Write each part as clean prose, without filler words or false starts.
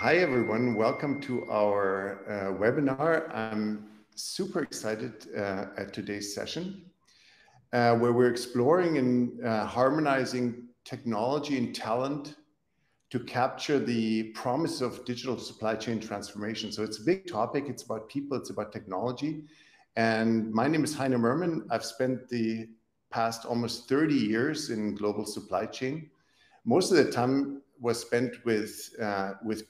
Hi, everyone. Welcome to our webinar. I'm super excited at today's session, where we're exploring and harmonizing technology and talent to capture the promise of digital supply chain transformation. So it's a big topic. It's about people. It's about technology. And my name is Heiner Merman. I've spent the past almost 30 years in global supply chain. Most of the time was spent with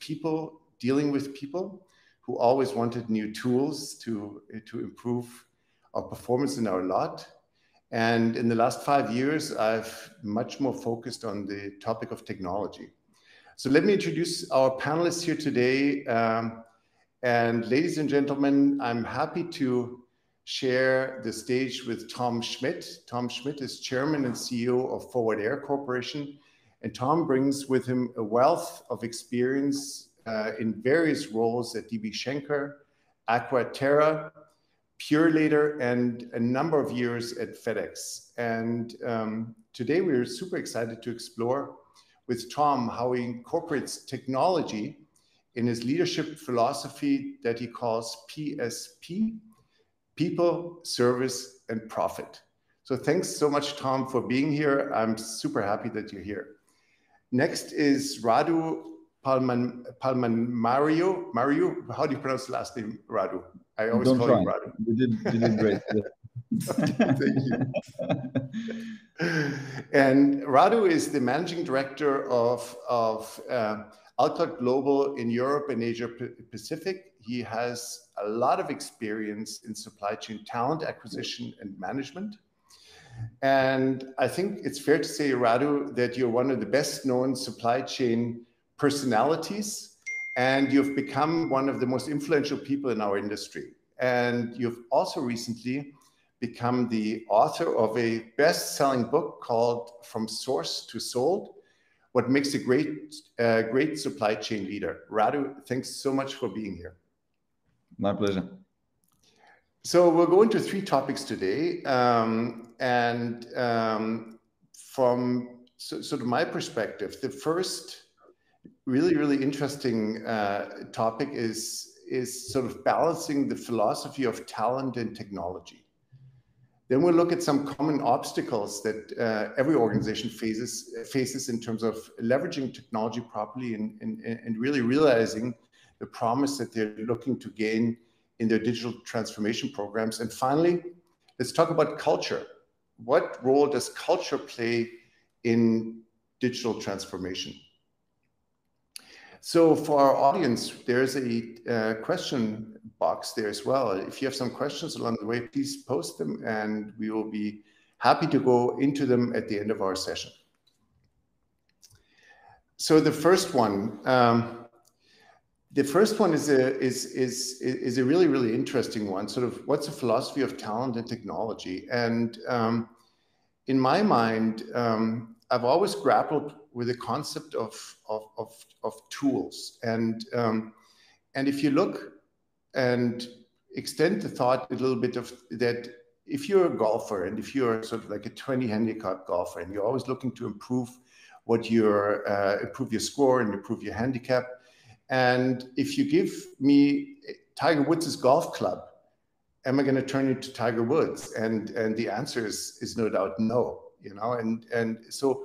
people, dealing with people who always wanted new tools to improve our performance in our lot. And in the last 5 years, I've much more focused on the topic of technology. So let me introduce our panelists here today. And ladies and gentlemen, I'm happy to share the stage with Tom Schmidt. Tom Schmidt is Chairman and CEO of Forward Air Corporation. And Tom brings with him a wealth of experience in various roles at DB Schenker, Aquaterra, Purelator, and a number of years at FedEx. And today we're super excited to explore with Tom how he incorporates technology in his leadership philosophy that he calls PSP, People, Service, and Profit. So thanks so much, Tom, for being here. I'm super happy that you're here. Next is Radu Palmanmario. Mario, how do you pronounce the last name, Radu? I always call you Radu. You did great. Okay, thank you. And Radu is the managing director of Alcott Global in Europe and Asia Pacific. He has a lot of experience in supply chain talent acquisition and management. And I think it's fair to say, Radu, that you're one of the best known supply chain personalities, and you've become one of the most influential people in our industry. And you've also recently become the author of a best-selling book called From Source to Sold, What Makes a Great Supply Chain Leader. Radu, thanks so much for being here. My pleasure. So we'll go into 3 topics today. From sort of my perspective, the first really interesting topic is sort of balancing the philosophy of talent and technology. Then we'll look at some common obstacles that every organization faces in terms of leveraging technology properly and really realizing the promise that they're looking to gain in their digital transformation programs. And finally, let's talk about culture. What role does culture play in digital transformation? So for our audience, there's a question box there as well. If you have some questions along the way, please post them and we will be happy to go into them at the end of our session. So the first one is a really interesting one. Sort of what's the philosophy of talent and technology? And in my mind, I've always grappled with the concept of tools. And if you look and extend the thought a little bit of that, if you're a golfer and if you're sort of like a 20 handicap golfer and you're always looking to improve improve your score and improve your handicap, and if you give me Tiger Woods' golf club, am I going to turn into Tiger Woods? And the answer is no doubt no. You know, and so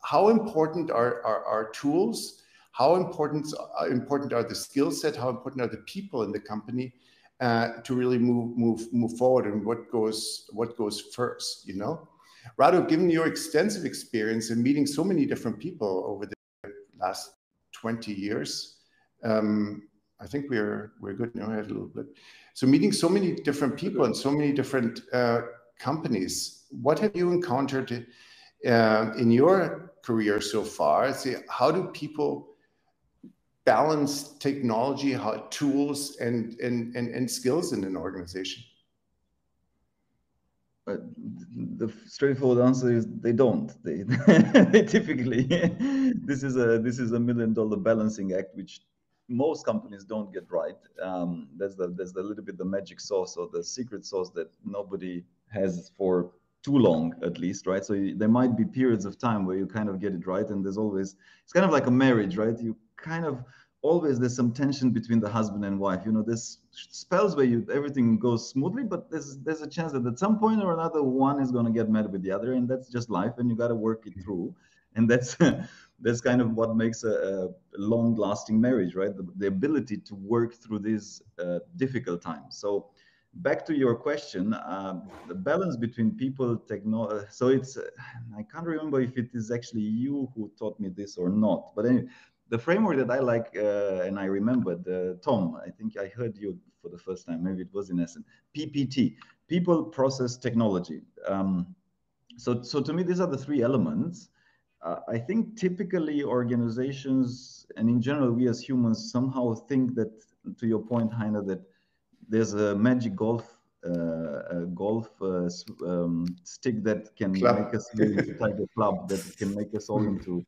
how important are tools? How important are the skill set? How important are the people in the company to really move forward? And what goes first? You know, Radu, given your extensive experience in meeting so many different people over the last 20 years. I think we're good now. I had a little bit. So meeting so many different people and so many different companies, what have you encountered in your career so far? How do people balance technology, tools, and skills in an organization? The straightforward answer is they don't. They typically this is a $1 million balancing act, which most companies don't get right. There's a little bit the magic sauce or the secret sauce that nobody has for too long, at least, right? So there might be periods of time where you kind of get it right, and there's always, it's kind of like a marriage, right? You kind of always there's some tension between the husband and wife. You know, there's spells where everything goes smoothly, but there's a chance that at some point or another one is going to get mad with the other, and that's just life, and you got to work it through. And that's that's kind of what makes a long-lasting marriage, right? The ability to work through these difficult times. So back to your question, the balance between people, so it's I can't remember if it is actually you who taught me this or not, but anyway, the framework that I like, and I remembered, Tom, I think I heard you for the first time, maybe it was in Essen, PPT, people, process, technology. So to me, these are the three elements. I think typically organizations, and in general, we as humans somehow think that, to your point, Heiner, that there's a magic golf stick that can make us all into Tiger Club, that can make us all into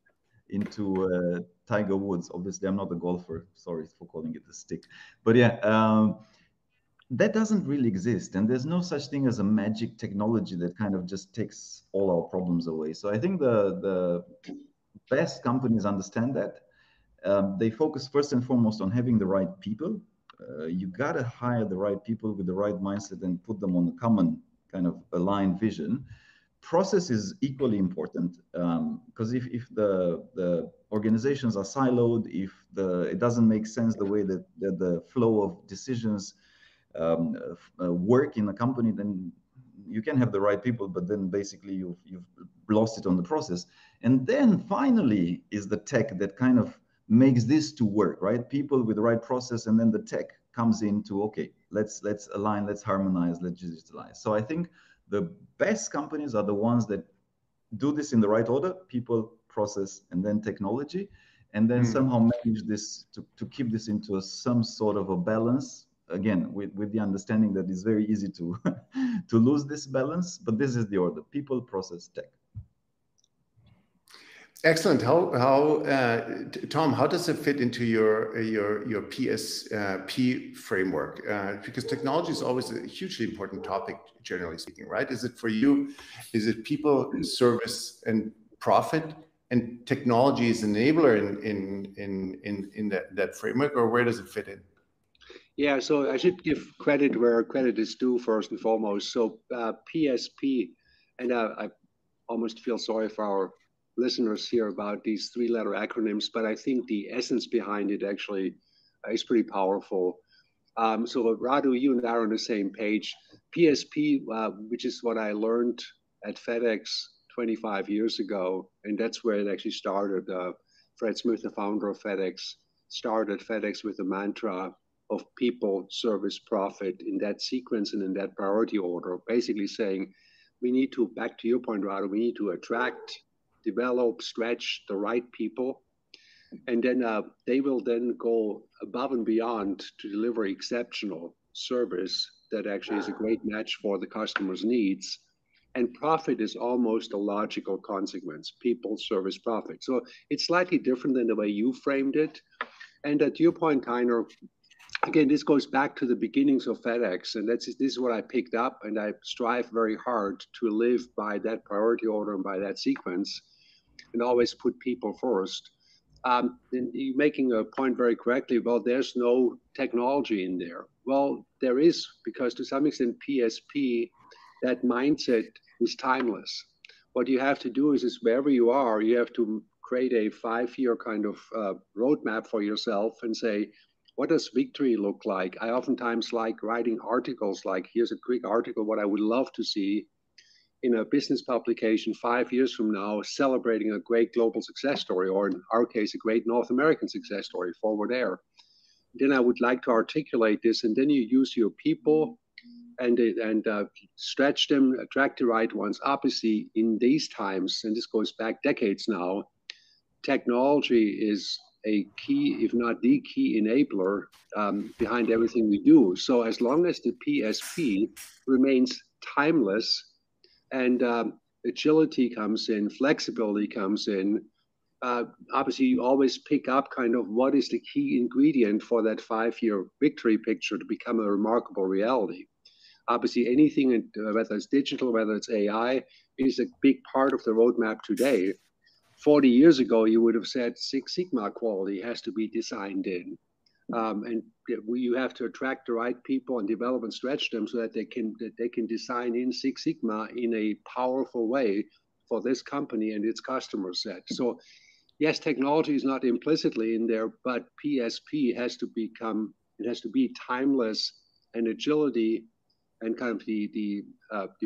Tiger Woods. Obviously, I'm not a golfer. Sorry for calling it a stick. But yeah, that doesn't really exist. And there's no such thing as a magic technology that kind of just takes all our problems away. So I think the best companies understand that. They focus first and foremost on having the right people. You got to hire the right people with the right mindset and put them on a common kind of aligned vision. Process is equally important, because if the organizations are siloed, if it doesn't make sense the way that the flow of decisions work in a company, then you can have the right people, but then basically you've lost it on the process. And then finally is the tech that kind of makes this to work, right? People with the right process, and then the tech comes into, okay, let's align, let's harmonize, let's digitalize. So I think the best companies are the ones that do this in the right order: people, process, and then technology, and then somehow manage this to keep this into some sort of a balance. Again, with the understanding that it's very easy to to lose this balance, but this is the order: people, process, tech. Excellent. Tom, how does it fit into your PSP framework? Because technology is always a hugely important topic, generally speaking, right? Is it for you? Is it people, service, and profit, and technology is enabler in that framework, or where does it fit in? Yeah, so I should give credit where credit is due first and foremost. So PSP, and I almost feel sorry for our listeners here about these three-letter acronyms, but I think the essence behind it actually is pretty powerful. So Radu, you and I are on the same page. PSP, which is what I learned at FedEx 25 years ago, and that's where it actually started. Fred Smith, the founder of FedEx, started FedEx with the mantra of people, service, profit, in that sequence and in that priority order, basically saying we need to, back to your point, Radu, we need to attract, develop, stretch the right people, and then they will then go above and beyond to deliver exceptional service that actually is a great match for the customer's needs. And profit is almost a logical consequence: people, service, profit. So it's slightly different than the way you framed it. And to your point, Heiner, again, this goes back to the beginnings of FedEx, and this is what I picked up, and I strive very hard to live by that priority order and by that sequence, and always put people first. And you're making a point very correctly. Well, there's no technology in there. Well, there is, because to some extent, PSP, that mindset is timeless. What you have to do is wherever you are, you have to create a 5-year kind of roadmap for yourself and say, what does victory look like? I oftentimes like writing articles like, here's a quick article, what I would love to see in a business publication 5 years from now, celebrating a great global success story, or in our case, a great North American success story, Forward Air. Then I would like to articulate this, and then you use your people and stretch them, attract the right ones. Obviously, in these times, and this goes back decades now, technology is a key, if not the key enabler behind everything we do. So as long as the PSP remains timeless and agility comes in, flexibility comes in, obviously you always pick up kind of what is the key ingredient for that 5-year victory picture to become a remarkable reality. Obviously anything, whether it's digital, whether it's AI, is a big part of the roadmap today. 40 years ago, you would have said Six Sigma quality has to be designed in. And you have to attract the right people and develop and stretch them so that they can design in Six Sigma in a powerful way for this company and its customer set. So yes, technology is not implicitly in there, but PSP has to be timeless, and agility and kind of the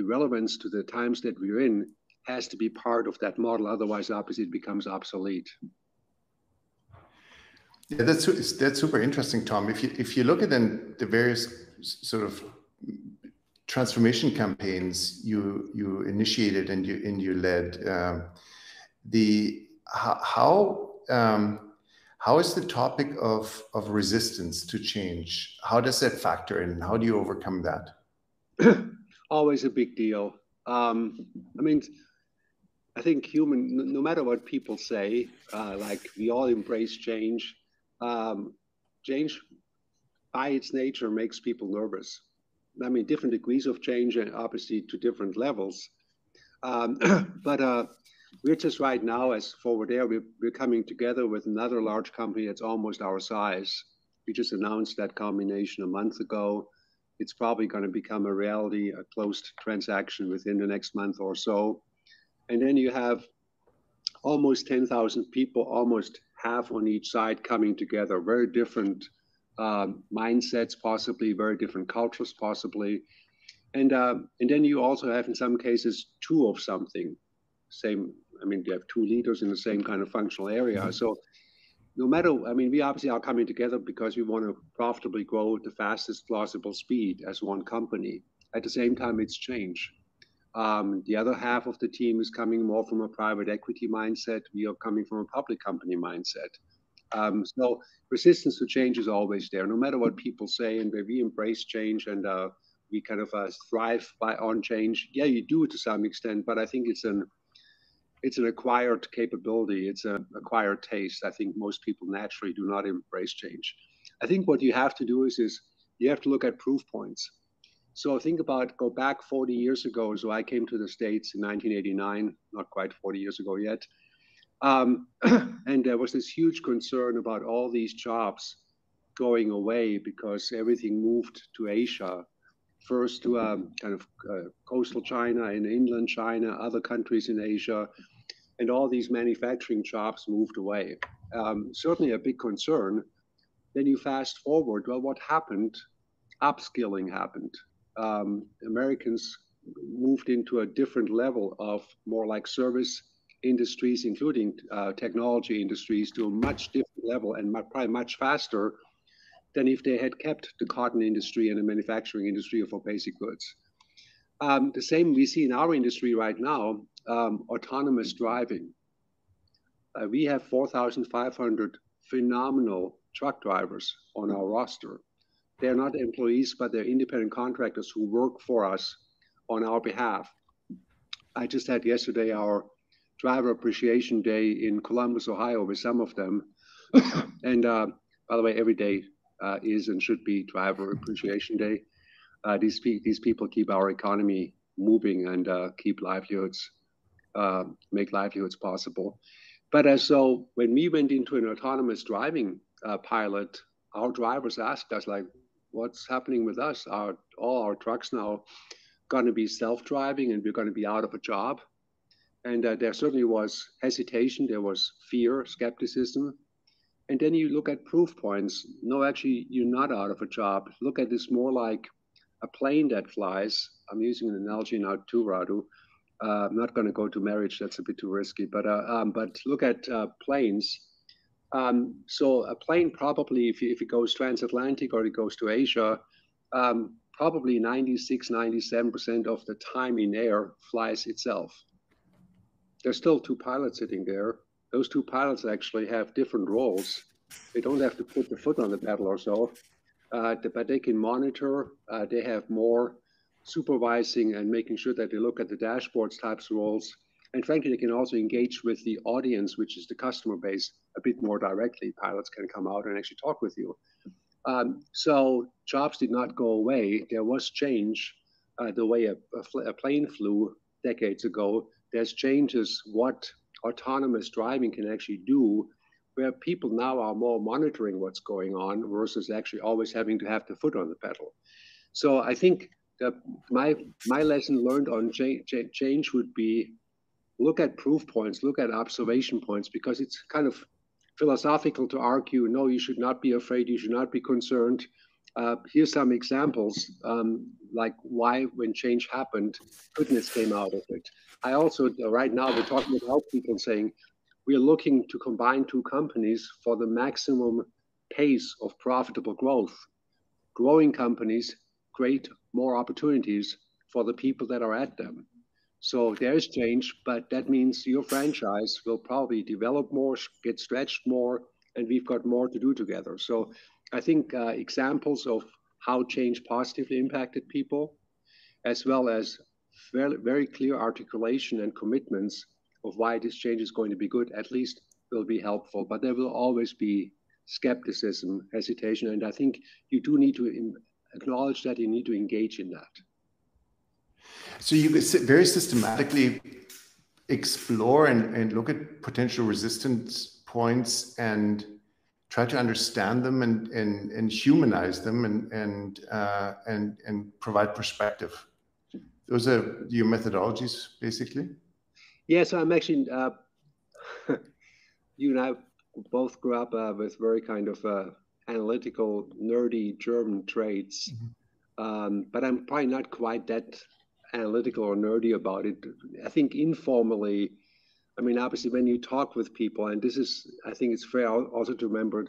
relevance to the times that we're in has to be part of that model. Otherwise, obviously, it becomes obsolete. Yeah, that's super interesting, Tom. If you look at the various sort of transformation campaigns you initiated and you led, how is the topic of resistance to change? How does that factor in? How do you overcome that? Always a big deal. I mean, I think no matter what people say, like we all embrace change. Change by its nature makes people nervous. I mean, different degrees of change and obviously to different levels. But we're just right now, as Forward Air, we're coming together with another large company that's almost our size. We just announced that combination a month ago. It's probably going to become a reality, a closed transaction within the next month or so. And then you have almost 10,000 people, almost half on each side coming together, very different mindsets, possibly very different cultures, possibly. And then you also have, in some cases, two of something. I mean, you have two leaders in the same kind of functional area. Mm-hmm. So no matter, I mean, we obviously are coming together because we want to profitably grow at the fastest possible speed as one company. At the same time, it's change. The other half of the team is coming more from a private equity mindset. We are coming from a public company mindset. So resistance to change is always there, no matter what people say. And we embrace change, and we kind of thrive on change. Yeah, you do it to some extent, but I think it's an acquired capability. It's an acquired taste. I think most people naturally do not embrace change. I think what you have to do is you have to look at proof points. So go back 40 years ago. So I came to the States in 1989, not quite 40 years ago yet. And there was this huge concern about all these jobs going away because everything moved to Asia, first to kind of coastal China and inland China, other countries in Asia, and all these manufacturing jobs moved away. Certainly a big concern. Then you fast forward, well, what happened? Upskilling happened. Americans moved into a different level of more like service industries, including technology industries, to a much different level and probably much faster than if they had kept the cotton industry and the manufacturing industry for basic goods. The same we see in our industry right now, autonomous driving. We have 4,500 phenomenal truck drivers on our roster. They're not employees, but they're independent contractors who work for us on our behalf. I just had yesterday our Driver Appreciation Day in Columbus, Ohio, with some of them. And by the way, every day is and should be Driver Appreciation Day. These people keep our economy moving and keep livelihoods, make livelihoods possible. But so when we went into an autonomous driving pilot, our drivers asked us, like, what's happening with us? Are all our trucks now going to be self-driving and we're going to be out of a job? And there certainly was hesitation. There was fear, skepticism. And then you look at proof points. No, actually, you're not out of a job. Look at this more like a plane that flies. I'm using an analogy now too, Radu. I'm not going to go to marriage. That's a bit too risky. But look at planes. So a plane probably, if it goes transatlantic or it goes to Asia, probably 96, 97% of the time in air flies itself. There's still two pilots sitting there. Those two pilots actually have different roles. They don't have to put the foot on the pedal or so, but they can monitor. They have more supervising and making sure that they look at the dashboards types of roles. And frankly, they can also engage with the audience, which is the customer base, a bit more directly. Pilots can come out and actually talk with you. So jobs did not go away. There was change. The way a plane flew decades ago, there's changes what autonomous driving can actually do, where people now are more monitoring what's going on versus actually always having to have the foot on the pedal. So I think that my lesson learned on change would be look at proof points, look at observation points, because it's kind of philosophical to argue, no, you should not be afraid, you should not be concerned. Here's some examples, like why when change happened, goodness came out of it. I also, right now, we're talking about people saying, we're looking to combine two companies for the maximum pace of profitable growth. Growing companies create more opportunities for the people that are at them. So there's change, but that means your franchise will probably develop more, get stretched more, and we've got more to do together. So I think examples of how change positively impacted people, as well as very, very clear articulation and commitments of why this change is going to be good, at least will be helpful. But there will always be skepticism, hesitation, and I think you do need to acknowledge that, you need to engage in that. So you very systematically explore and look at potential resistance points and try to understand them and humanize them and provide perspective. Those are your methodologies, basically? Yeah, so I'm actually, you and I both grew up with very kind of analytical, nerdy German traits, but I'm probably not quite that analytical or nerdy about it. I think informally, I mean, obviously when you talk with people, and this is, I think it's fair also to remember,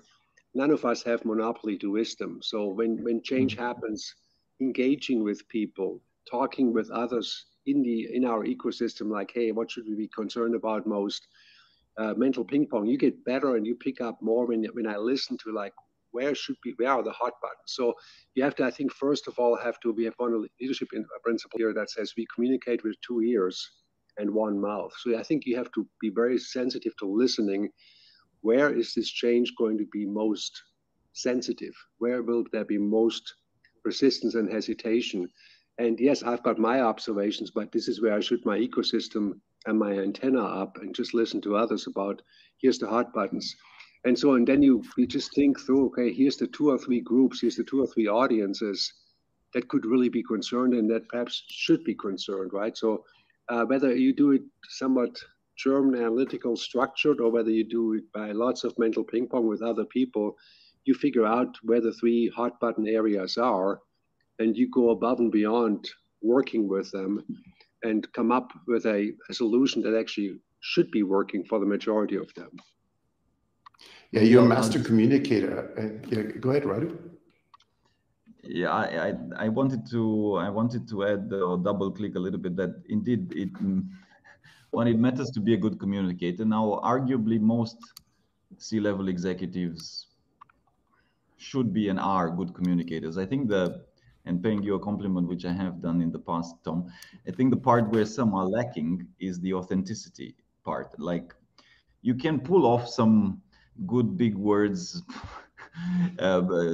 none of us have monopoly to wisdom. So when change happens, engaging with people, talking with others in our ecosystem, like, hey, what should we be concerned about most? Mental ping pong, you get better and you pick up more when I listen to, like, where are the hot buttons? So you have to, I think, first of all, we have one leadership principle here that says we communicate with 2 ears and 1 mouth. So I think you have to be very sensitive to listening. Where is this change going to be most sensitive? Where will there be most resistance and hesitation? And yes, I've got my observations, but this is where I shoot my ecosystem and my antenna up and just listen to others about, here's the hot buttons. And so, and then you just think through, okay, here's the 2 or 3 groups, here's the 2 or 3 audiences that could really be concerned and that perhaps should be concerned, right? So whether you do it somewhat German analytical structured or whether you do it by lots of mental ping pong with other people, you figure out where the 3 hot button areas are and you go above and beyond working with them and come up with a solution that actually should be working for the majority of them. Yeah, you're a master communicator. Yeah, go ahead, Radu. Yeah, I wanted to add or double click a little bit that indeed it matters to be a good communicator. Now, arguably, most C-level executives should be and are good communicators. I think and paying you a compliment, which I have done in the past, Tom, I think the part where some are lacking is the authenticity part. Like, you can pull off some good big words,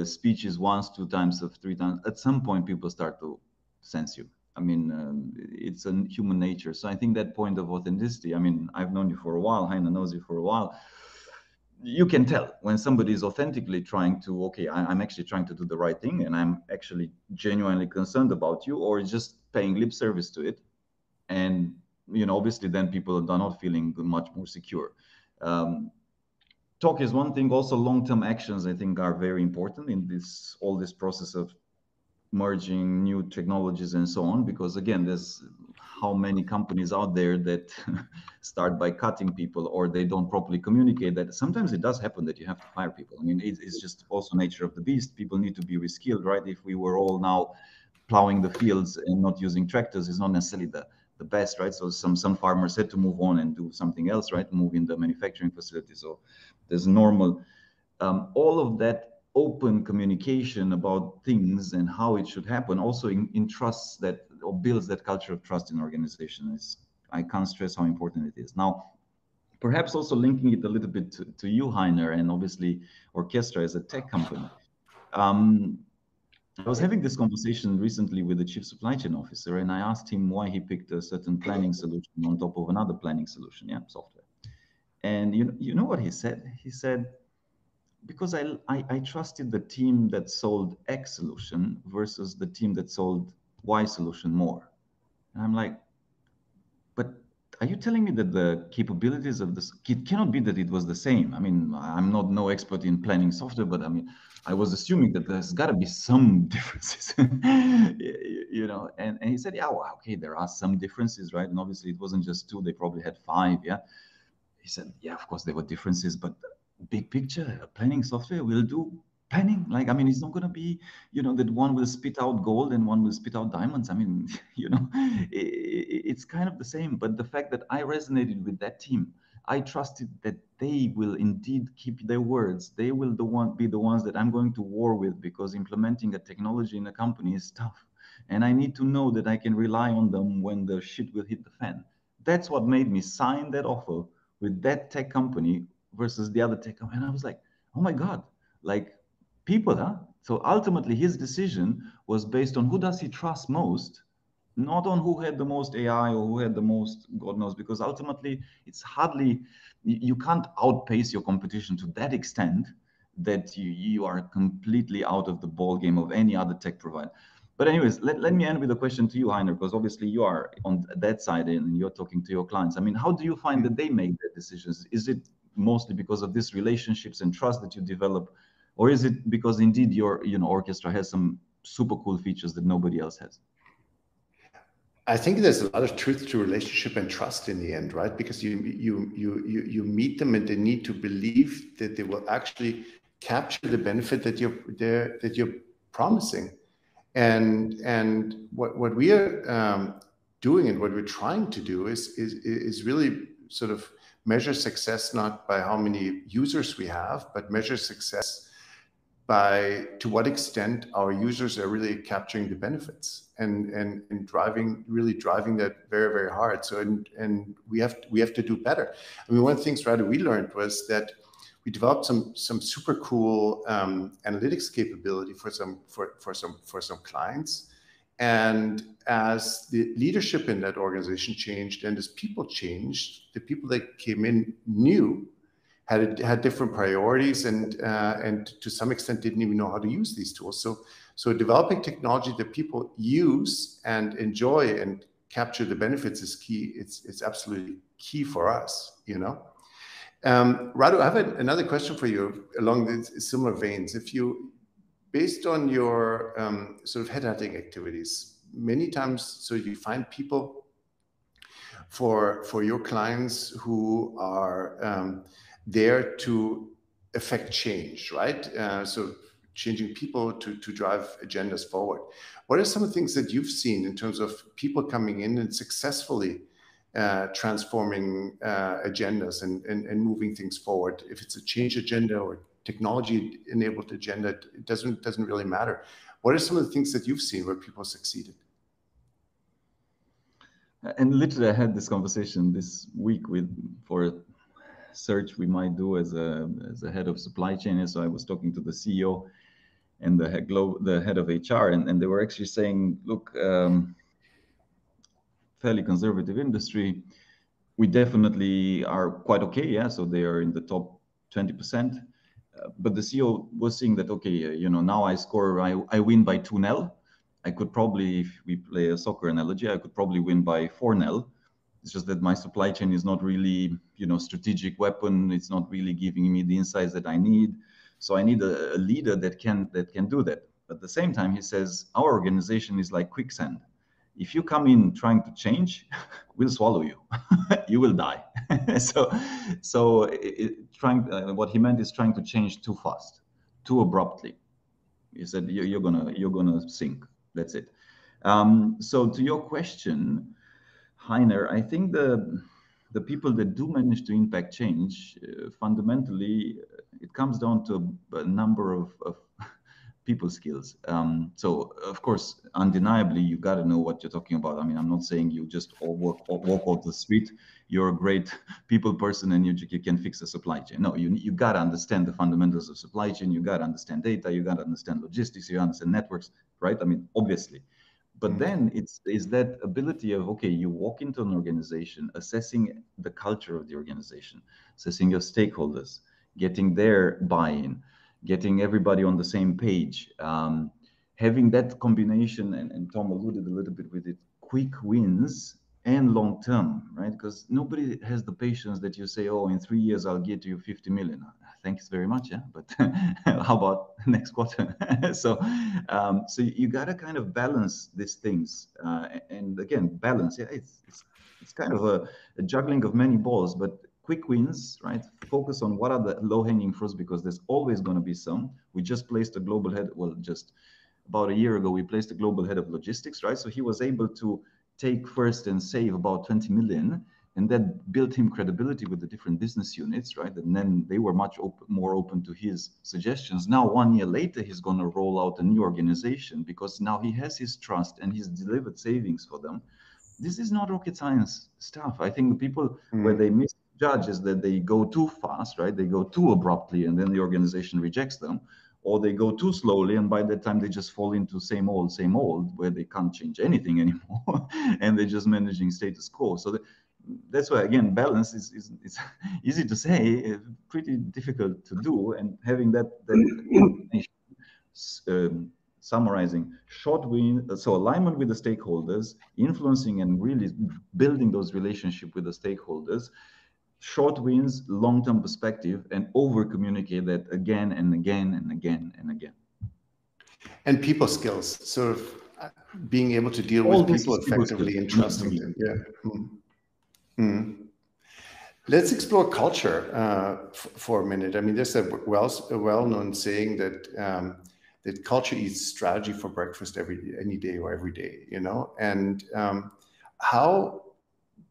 speeches once, 2 times, 3 times. At some point, people start to sense you. I mean, it's a human nature. So I think that point of authenticity, I mean, I've known you for a while, Heine knows you for a while. You can tell when somebody is authentically trying to, okay, I'm actually trying to do the right thing and I'm actually genuinely concerned about you, or just paying lip service to it. And, you know, obviously then people are not feeling much more secure. Talk is one thing. Also, long-term actions, I think, are very important in all this process of merging new technologies and so on, because again, there's how many companies out there that start by cutting people, or they don't properly communicate that. Sometimes it does happen that you have to fire people. I mean, it's just also nature of the beast. People need to be reskilled, right? If we were all now plowing the fields and not using tractors, it's not necessarily the best, right? So some farmers had to move on and do something else, right? Move in the manufacturing facility. So there's normal, all of that open communication about things and how it should happen also in trusts that, or builds that culture of trust in organization. I can't stress how important it is. Now, perhaps also linking it a little bit to you, Heiner, and obviously Orchestra as a tech company. I was having this conversation recently with the chief supply chain officer, and I asked him why he picked a certain planning solution on top of another planning solution, software. And you know what he said? He said, because I trusted the team that sold X solution versus the team that sold Y solution more. And I'm like, but are you telling me that the capabilities of this, it cannot be that it was the same? I mean, I'm not no expert in planning software, but I mean, I was assuming that there's got to be some differences, you know. And he said, yeah, well, okay, there are some differences, right? And obviously, it wasn't just two; they probably had five, yeah. He said, yeah, of course there were differences, but big picture, planning software will do planning. Like, I mean, it's not going to be, you know, that one will spit out gold and one will spit out diamonds. I mean, you know, it's kind of the same. But the fact that I resonated with that team, I trusted that they will indeed keep their words. They will be the ones that I'm going to war with, because implementing a technology in a company is tough. And I need to know that I can rely on them when the shit will hit the fan. That's what made me sign that offer with that tech company versus the other tech company. And I was like, oh my God, like people, huh? So ultimately his decision was based on who does he trust most, not on who had the most AI or who had the most, God knows, because ultimately it's hardly, you can't outpace your competition to that extent that you are completely out of the ball game of any other tech provider. But anyways, let me end with a question to you, Heiner, because obviously you are on that side and you're talking to your clients. I mean, how do you find that they make their decisions? Is it mostly because of these relationships and trust that you develop, or is it because indeed your orchestra has some super cool features that nobody else has? I think there's a lot of truth to relationship and trust in the end, right? Because you meet them and they need to believe that they will actually capture the benefit that you're promising. And what we are doing and what we're trying to do is really sort of measure success not by how many users we have, but measure success by to what extent our users are really capturing the benefits and really driving that very, very hard. So and we have to do better. I mean, one of the things we learned was that we developed some super cool analytics capability for some clients. And as the leadership in that organization changed and as people changed, the people that came in new had different priorities and to some extent didn't even know how to use these tools. So developing technology that people use and enjoy and capture the benefits is key. It's absolutely key for us, you know. Radu, I have another question for you along these similar veins. If you, based on your sort of headhunting activities, many times, so you find people for your clients who are there to affect change, right? So changing people to drive agendas forward. What are some of the things that you've seen in terms of people coming in and successfully transforming agendas and moving things forward? If it's a change agenda or technology-enabled agenda, it doesn't really matter. What are some of the things that you've seen where people succeeded? And literally, I had this conversation this week for a search we might do as a head of supply chain. And so I was talking to the CEO and the head of HR, and they were actually saying, look, fairly conservative industry, we definitely are quite okay, yeah. So they are in the top 20%. But the CEO was saying that, okay, now I win by 2-0. I could probably, if we play a soccer analogy, I could probably win by 4-0. It's just that my supply chain is not really, strategic weapon. It's not really giving me the insights that I need. So I need a leader that can do that. But at the same time, he says, our organization is like quicksand. If you come in trying to change, we'll swallow you. You will die. What he meant is trying to change too fast, too abruptly. He said, you're gonna sink. That's it. So to your question, Heiner, I think the people that do manage to impact change, fundamentally, it comes down to a number of people skills. So of course, undeniably, you got to know what you're talking about. I mean, I'm not saying you just walk off the street. You're a great people person and you can fix a supply chain. No, you got to understand the fundamentals of supply chain. You got to understand data. You got to understand logistics. You understand networks, right? I mean, obviously. But then it's that ability of, okay, you walk into an organization, assessing the culture of the organization, assessing your stakeholders, getting their buy-in, getting everybody on the same page, having that combination, and Tom alluded a little bit with it, quick wins and long term, right? Because nobody has the patience that you say, oh, in 3 years I'll get you 50 million. Thanks very much, yeah. But how about next quarter? So you gotta kind of balance these things, and again, balance. Yeah, it's kind of a juggling of many balls, but quick wins, right? Focus on what are the low-hanging fruits, because there's always going to be some. We just placed a global head. Well, just about a year ago, we placed a global head of logistics, right? So he was able to take first and save about 20 million, and that built him credibility with the different business units, right? And then they were much more open to his suggestions. Now, 1 year later, he's going to roll out a new organization because now he has his trust and he's delivered savings for them. This is not rocket science stuff. I think the people where they misjudge is that they go too fast, right? They go too abruptly, and then the organization rejects them, or they go too slowly, and by that time they just fall into same old, where they can't change anything anymore, and they're just managing status quo. So that's why, again, balance is easy to say, pretty difficult to do, and having that summarizing short win, so alignment with the stakeholders, influencing and really building those relationships with the stakeholders, short wins, long-term perspective, and over communicate that again and again and again and again. And people skills, sort of being able to deal with people effectively and trusting them. Yeah. Let's explore culture for a minute. I mean, there's a well-known saying that that culture eats strategy for breakfast any day or every day, you know? And how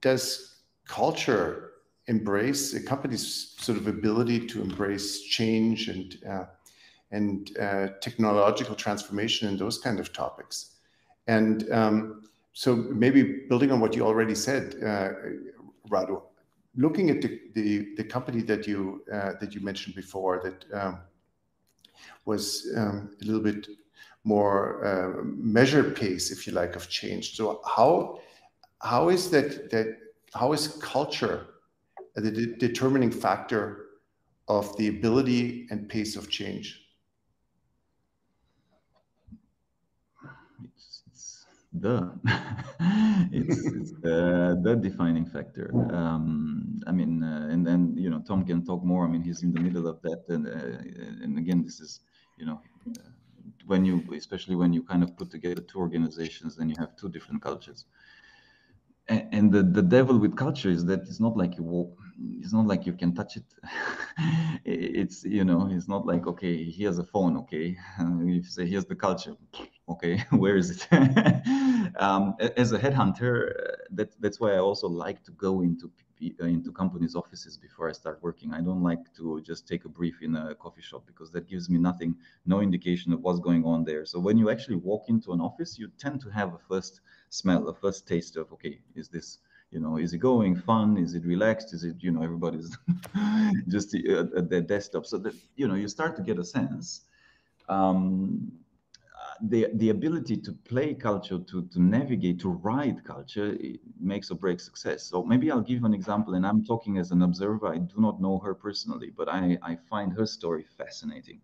does culture embrace a company's sort of ability to embrace change and technological transformation and those kind of topics? And so maybe building on what you already said, Radu, looking at the company that you mentioned before that was a little bit more measured pace, if you like, of change. So how is culture the determining factor of the ability and pace of change? It's the defining factor. I mean, and then, you know, Tom can talk more. I mean, he's in the middle of that, and again, this is, you know, especially when you kind of put together two organizations, then you have two different cultures. And the devil with culture is that it's not like you can touch it. It's, you know, it's not like, okay, here's a phone, okay, you say here's the culture, okay, where is it? As a headhunter, that's why I also like to go into companies' offices before I start working. I don't like to just take a brief in a coffee shop, because that gives me nothing, no indication of what's going on there. So when you actually walk into an office, you tend to have a first smell, a first taste of, okay, is this, you know, is it going fun? Is it relaxed? Is it, you know, everybody's just at their desktop? So that, you know, you start to get a sense. The ability to play culture, to navigate, to ride culture, it makes or breaks success. So maybe I'll give an example, and I'm talking as an observer. I do not know her personally, but I find her story fascinating.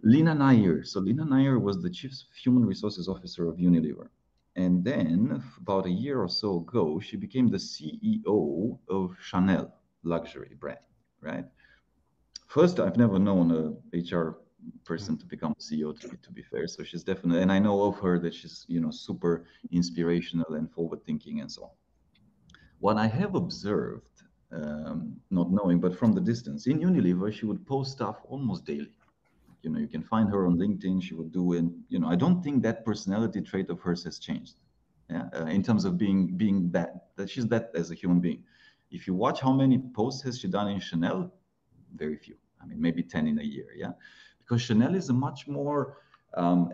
Lina Nair. So Lina Nair was the Chief Human Resources Officer of Unilever. And then about a year or so ago, she became the CEO of Chanel luxury brand, right? First, I've never known a HR person to become CEO, to be fair. So she's definitely, and I know of her that she's, you know, super inspirational and forward thinking and so on. What I have observed, not knowing, but from the distance, in Unilever, she would post stuff almost daily. You know, you can find her on LinkedIn. She would do, and you know, I don't think that personality trait of hers has changed. Yeah, in terms of being that she's that as a human being. If you watch how many posts has she done in Chanel, very few. I mean, maybe 10 in a year. Yeah, because Chanel is a much more,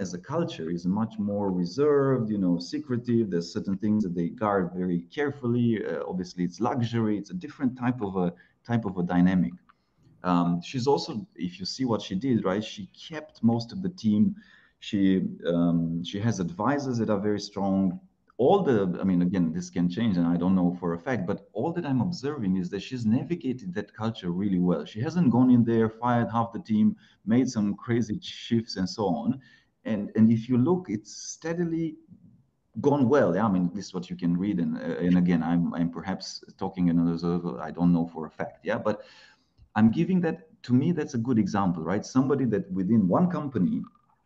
as a culture, is much more reserved. You know, secretive. There's certain things that they guard very carefully. Obviously, it's luxury. It's a different type of a dynamic. She's also, if you see what she did, right, she kept most of the team, She has advisors that are very strong. I mean, again, this can change, and I don't know for a fact, but all that I'm observing is that she's navigated that culture really well. She hasn't gone in there, fired half the team, made some crazy shifts, and so on. And if you look, it's steadily gone well. Yeah, I mean, this is what you can read, and again, I'm perhaps talking another. I don't know for a fact. Yeah, but I'm giving that, to me, that's a good example, right? Somebody that within one company,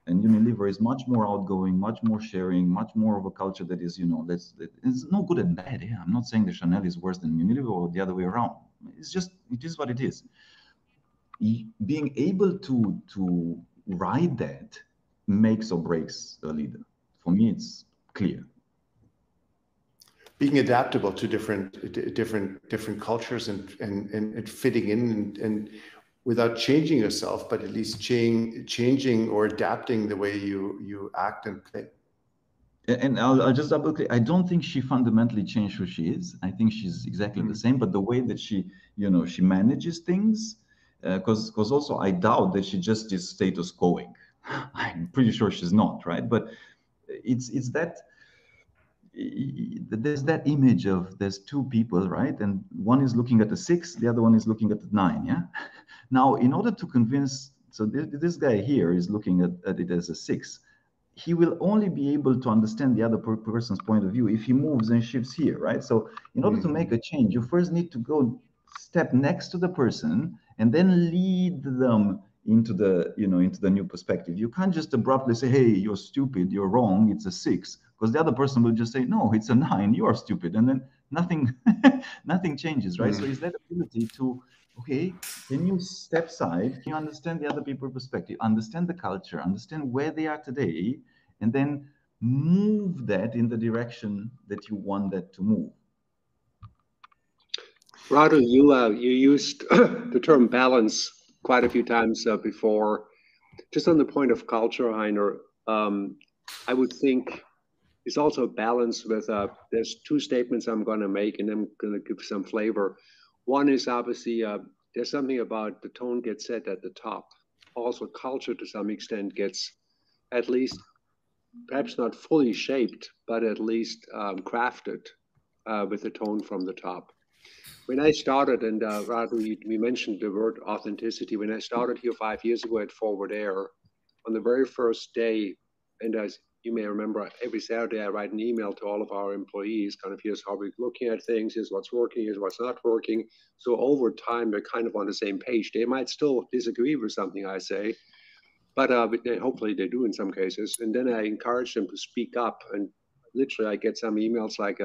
and Unilever is much more outgoing, much more sharing, much more of a culture that is, it's no good and bad. Yeah, I'm not saying that Chanel is worse than Unilever or the other way around. It's just, it is what it is. Being able to ride that makes or breaks a leader. For me, it's clear. Being adaptable to different cultures and fitting in and without changing yourself, but at least changing or adapting the way you act and play. And I'll just double click. I don't think she fundamentally changed who she is. I think she's exactly the same, but the way that she manages things, because also I doubt that she just is status quoing. I'm pretty sure she's not, right? But it's that there's that image of there's two people, right? And one is looking at the 6, the other one is looking at the 9. Yeah. Now, in order to convince, so this guy here is looking at it as a 6. He will only be able to understand the other person's point of view if he moves and shifts here, right? So in order to make a change, you first need to go step next to the person and then lead them into the new perspective. You can't just abruptly say, hey, you're stupid, you're wrong, it's a 6, because the other person will just say, no, it's a 9, you're stupid, and then nothing changes, right? So is that ability to, okay, can you step aside? Can you understand the other people's perspective, understand the culture, understand where they are today, and then move that in the direction that you want that to move? Radu, you used the term balance quite a few times before. Just on the point of culture, Heiner, I would think it's also a balance with, there's two statements I'm going to make, and I'm going to give some flavor. One is obviously there's something about the tone gets set at the top. Also, culture to some extent gets at least, perhaps not fully shaped, but at least crafted with the tone from the top. When I started, and Radu, we mentioned the word authenticity. When I started here 5 years ago at Forward Air, on the very first day, and as you may remember, every Saturday I write an email to all of our employees, kind of here's how we're looking at things, here's what's working, here's what's not working. So over time, they're kind of on the same page. They might still disagree with something I say, but hopefully they do in some cases. And then I encourage them to speak up. And literally I get some emails like,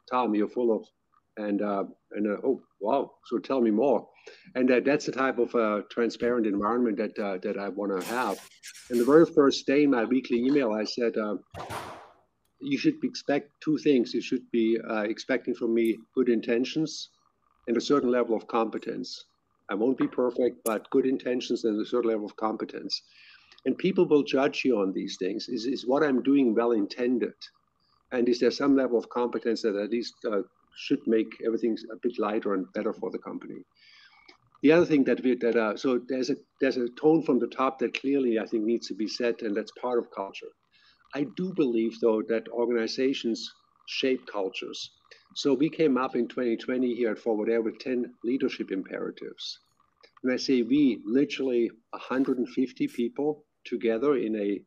Tom, you're full of, oh, wow, so tell me more. And that's the type of transparent environment that I want to have. And the very first day in my weekly email, I said, you should expect two things. You should be expecting from me good intentions and a certain level of competence. I won't be perfect, but good intentions and a certain level of competence. And people will judge you on these things. Is what I'm doing well intended? And is there some level of competence that at least should make everything a bit lighter and better for the company? The other thing so there's a tone from the top that clearly I think needs to be set, and that's part of culture. I do believe, though, that organizations shape cultures. So we came up in 2020 here at Forward Air with 10 leadership imperatives. When I say we, literally 150 people together in a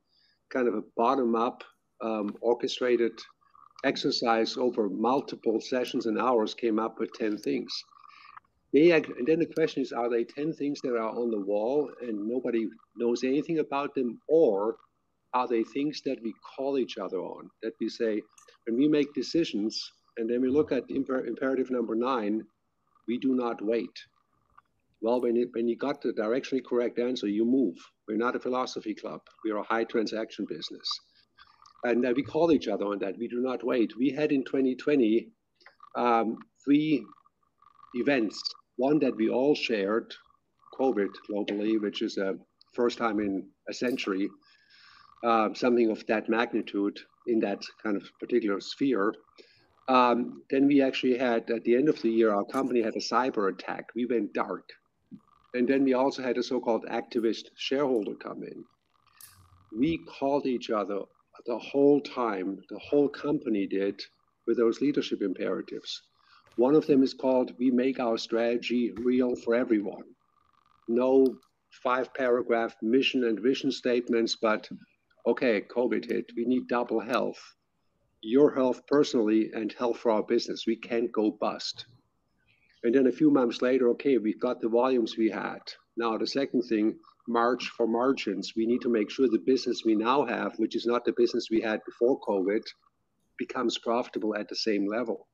kind of a bottom-up orchestrated exercise over multiple sessions and hours came up with 10 things. And then the question is, are they 10 things that are on the wall and nobody knows anything about them, or are they things that we call each other on, that we say, when we make decisions, and then we look at imperative number 9, we do not wait. Well, when you got the directionally correct answer, you move. We're not a philosophy club. We are a high transaction business. And we call each other on that. We do not wait. We had in 2020 3 events. One that we all shared, COVID globally, which is a first time in a century, something of that magnitude in that kind of particular sphere. Then we actually had, at the end of the year, our company had a cyber attack. We went dark. And then we also had a so-called activist shareholder come in. we called each other the whole time, the whole company did, with those leadership imperatives. One of them is called, we make our strategy real for everyone. No 5-paragraph mission and vision statements, but okay, COVID hit, we need double health. Your health personally and health for our business. We can't go bust. And then a few months later, okay, we've got the volumes we had. Now the second thing, march for margins. We need to make sure the business we now have, which is not the business we had before COVID, becomes profitable at the same level.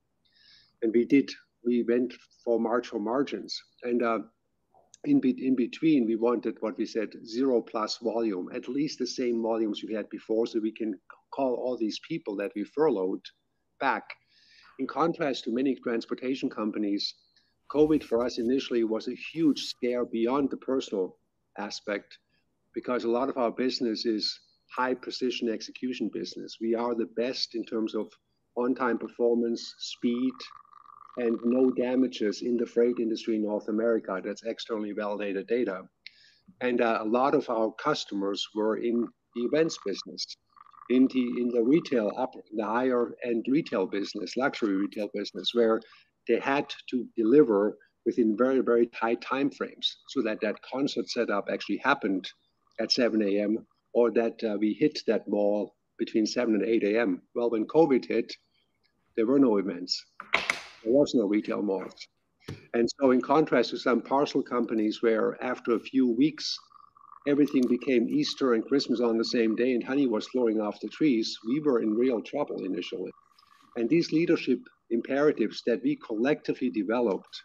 And we went for march for margins. And in between, we wanted what we said, 0+ volume, at least the same volumes we had before, so we can call all these people that we furloughed back. In contrast to many transportation companies, COVID for us initially was a huge scare beyond the personal aspect, because a lot of our business is high precision execution business. We are the best in terms of on-time performance, speed, and no damages in the freight industry in North America. That's externally validated data. And a lot of our customers were in the events business, in the retail, the higher end retail business, luxury retail business, where they had to deliver within very, very tight time frames, so that concert setup actually happened at 7 a.m. or that we hit that mall between 7 and 8 a.m. Well, when COVID hit, there were no events. There was no retail malls. And so in contrast to some parcel companies where after a few weeks, everything became Easter and Christmas on the same day and honey was flowing off the trees, we were in real trouble initially. And these leadership imperatives that we collectively developed,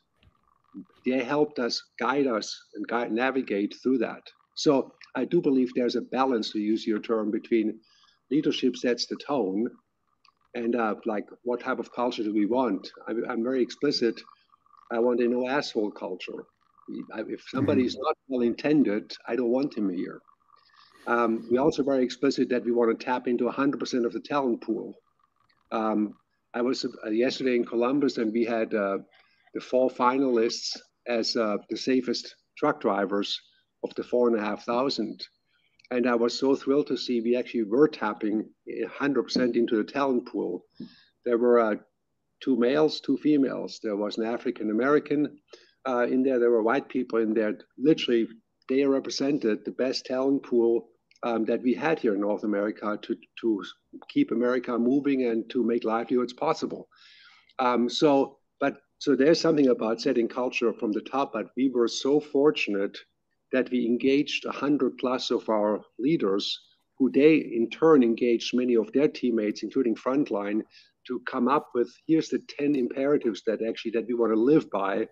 they helped us, guide us, and navigate through that. So I do believe there's a balance, to use your term, between leadership sets the tone and like what type of culture do we want. I'm very explicit. I want a no asshole culture. If somebody's not well intended, I don't want him here. We're also very explicit that we want to tap into 100% of the talent pool. I was yesterday in Columbus, and we had the 4 finalists as the safest truck drivers of the 4,500. And I was so thrilled to see we actually were tapping 100% into the talent pool. There were 2 males, 2 females. There was an African American in there. There were white people in there. Literally, they represented the best talent pool that we had here in North America to keep America moving and to make livelihoods possible. So there's something about setting culture from the top, but we were so fortunate that we engaged 100+ of our leaders, who they in turn engaged many of their teammates, including frontline, to come up with, here's the 10 imperatives that we want to live by.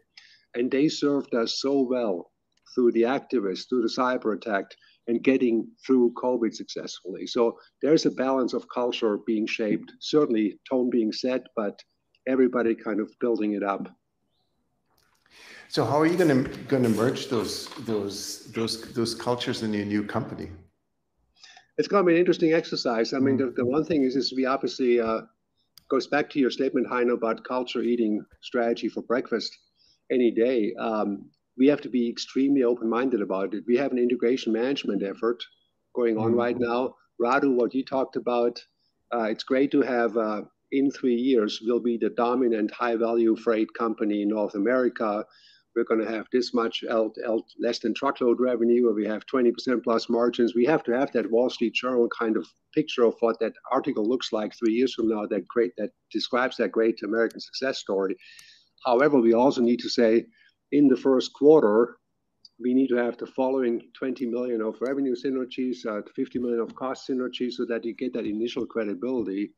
And they served us so well through the activists, through the cyber attack, and getting through COVID successfully. So there's a balance of culture being shaped, certainly tone being set, but everybody kind of building it up. So how are you going to merge those cultures in your new company? It's going to be an interesting exercise. I mean, the one thing is we obviously goes back to your statement, Heino, about culture eating strategy for breakfast any day. We have to be extremely open-minded about it. We have an integration management effort going on right now. Radu, what you talked about, it's great to have in 3 years, we'll be the dominant high-value freight company in North America. We're going to have this much less than truckload revenue, where we have 20%+ margins. We have to have that Wall Street Journal kind of picture of what that article looks like 3 years from now, that describes that great American success story. However, we also need to say, in the first quarter, we need to have the following 20 million of revenue synergies, 50 million of cost synergies, so that you get that initial credibility.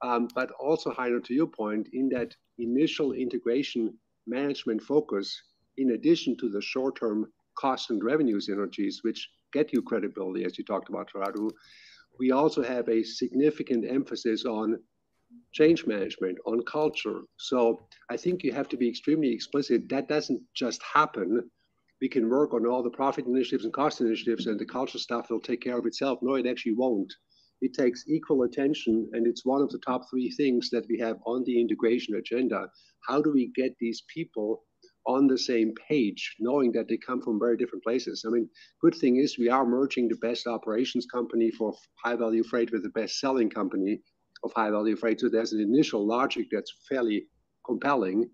But also, Heino, to your point, in that initial integration management focus, in addition to the short-term cost and revenue synergies, which get you credibility, as you talked about, Radu, we also have a significant emphasis on change management, on culture. So I think you have to be extremely explicit. That doesn't just happen. We can work on all the profit initiatives and cost initiatives, and the culture stuff will take care of itself. No, it actually won't. It takes equal attention, and it's one of the top 3 things that we have on the integration agenda. How do we get these people on the same page, knowing that they come from very different places. I mean, good thing is we are merging the best operations company for high value freight with the best selling company of high value freight. So there's an initial logic that's fairly compelling,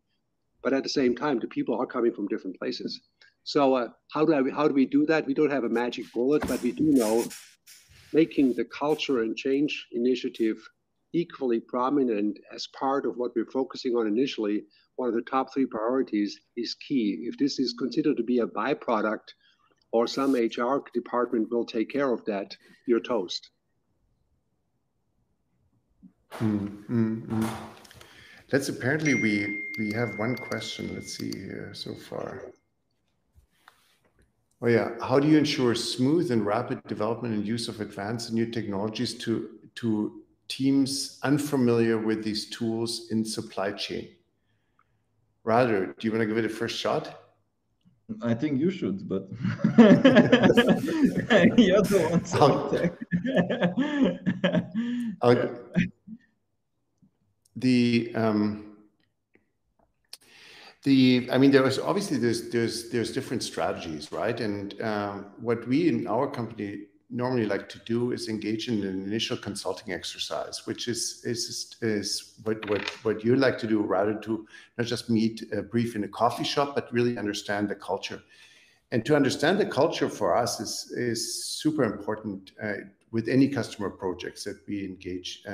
but at the same time, the people are coming from different places. So how do we do that? We don't have a magic bullet, but we do know making the culture and change initiative equally prominent as part of what we're focusing on initially, one of the top 3 priorities is key. If this is considered to be a byproduct or some HR department will take care of that, you're toast. Let's apparently we have one question. Let's see here so far. Oh yeah, how do you ensure smooth and rapid development and use of advanced and new technologies to teams unfamiliar with these tools in supply chain? Radu, do you want to give it a first shot? I think you should, but you're the one selling I mean, there's different strategies, right? And what we in our company normally like to do is engage in an initial consulting exercise, which is what you like to do, rather to not just meet a brief in a coffee shop, but really understand the culture. And to understand the culture for us is super important with any customer projects that we engage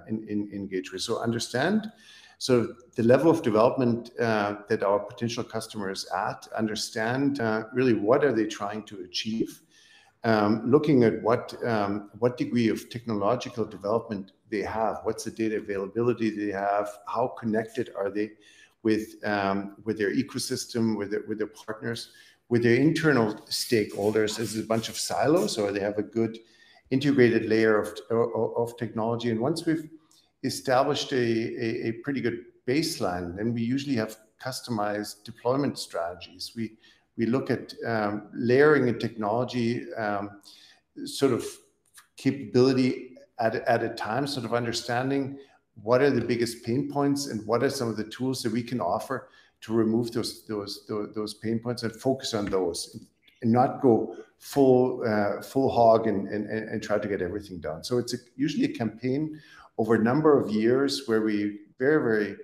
engage with. So understand. So the level of development that our potential customers at, understand really what are they trying to achieve, looking at what degree of technological development they have, what's the data availability they have, how connected are they with their ecosystem, with their partners, with their internal stakeholders. Is it a bunch of silos, or they have a good integrated layer of technology? And once we've established a pretty good baseline, then we usually have customized deployment strategies. We look at layering a technology sort of capability at a time, sort of understanding what are the biggest pain points and what are some of the tools that we can offer to remove those pain points and focus on those, and not go full hog and try to get everything done. So it's usually a campaign over a number of years where we very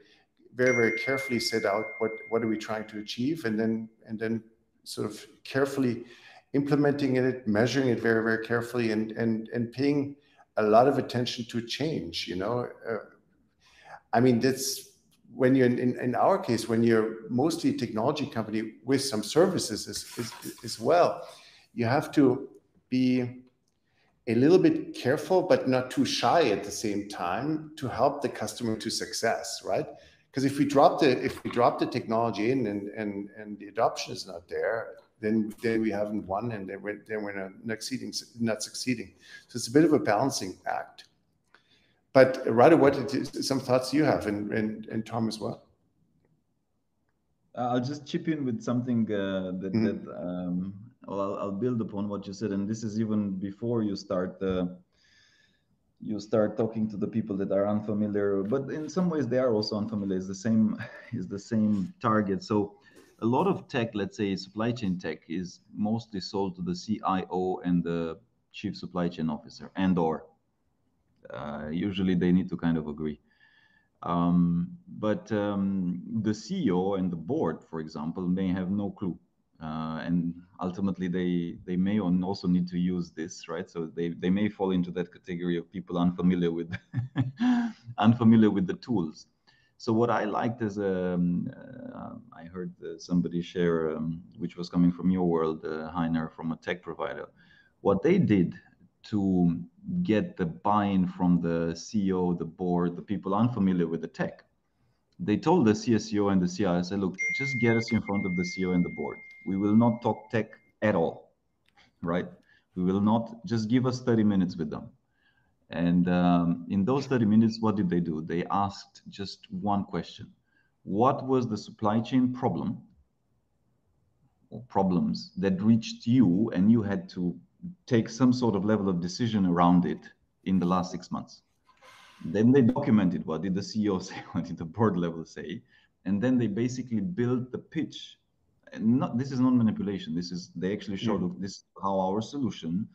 carefully set out what are we trying to achieve, and then sort of carefully implementing it, measuring it very carefully, and paying a lot of attention to change. You know, I mean, that's when you're in our case, when you're mostly a technology company with some services as well, you have to be a little bit careful, but not too shy at the same time, to help the customer to success, right? Because if we drop the technology in and the adoption is not there, then we haven't won, and then we're not succeeding. So it's a bit of a balancing act. But Radu, some thoughts you have, and Tom as well? I'll just chip in with something well, I'll build upon what you said, and this is even before you start talking to the people that are unfamiliar, but in some ways they are also unfamiliar. It's the same target. So a lot of tech, let's say supply chain tech, is mostly sold to the CIO and the chief supply chain officer, usually they need to kind of agree. But the CEO and the board, for example, may have no clue. And ultimately, they may also need to use this, right? So they may fall into that category of people unfamiliar with the tools. So what I liked is I heard somebody share, which was coming from your world, Heiner, from a tech provider. What they did to get the buy-in from the CEO, the board, the people unfamiliar with the tech, they told the CSO and the CIO, said, look, just get us in front of the CEO and the board. We will not talk tech at all, right? We will not, just give us 30 minutes with them. And in those 30 minutes, what did they do? They asked just one question. What was the supply chain problem or problems that reached you and you had to take some sort of level of decision around it in the last 6 months? Then they documented what did the CEO say, what did the board level say, and then they basically built the pitch not, this is not manipulation. This is, they actually showed, look, this is how our solution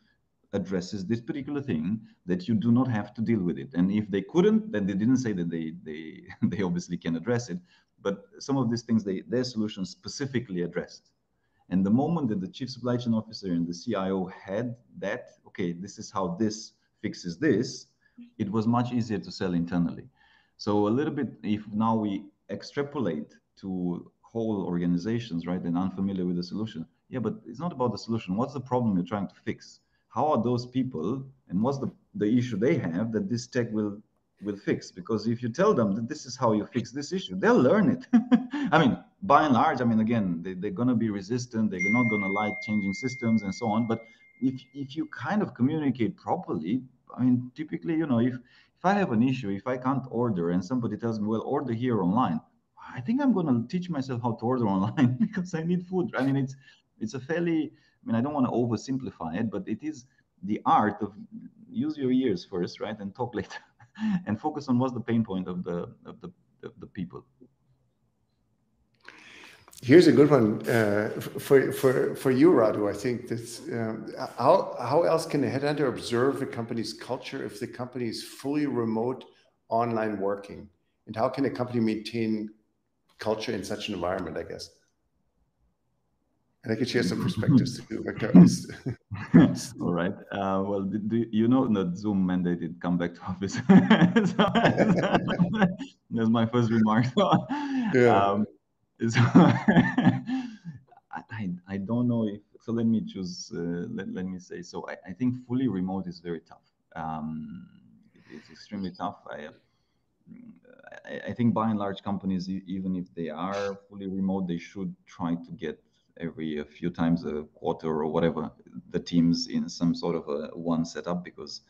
addresses this particular thing, that you do not have to deal with it. And if they couldn't, then they didn't say that they obviously can address it. But some of these things, their solution specifically addressed. And the moment that the chief supply chain officer and the CIO had that, okay, this is how this fixes this, it was much easier to sell internally. So a little bit, if now we extrapolate to whole organizations, right, and unfamiliar with the solution, yeah, but it's not about the solution. What's the problem you're trying to fix? How are those people, and what's the issue they have that this tech will fix? Because if you tell them that this is how you fix this issue, they'll learn it. I mean, by and large, I mean, again, they're going to be resistant. They're not going to like changing systems and so on. But if you kind of communicate properly, I mean, typically, you know, if I have an issue, if I can't order and somebody tells me, well, order here online, I think I'm going to teach myself how to order online because I need food. I mean, it's a fairly, I mean, I don't want to oversimplify it, but it is the art of use your ears first, right, and talk later, and focus on what's the pain point of the people. Here's a good one for you, Radu. I think that's how else can a headhunter observe a company's culture if the company is fully remote online working, and how can a company maintain culture in such an environment, I guess? And I could share some perspectives too. All right. Well, do you know that Zoom mandated come back to office? That's my first remark. Yeah. So I don't know if, so let me choose, let me say, so I think fully remote is very tough. It's extremely tough. I think by and large companies, even if they are fully remote, they should try to get every a few times a quarter or whatever the teams in some sort of a one setup, because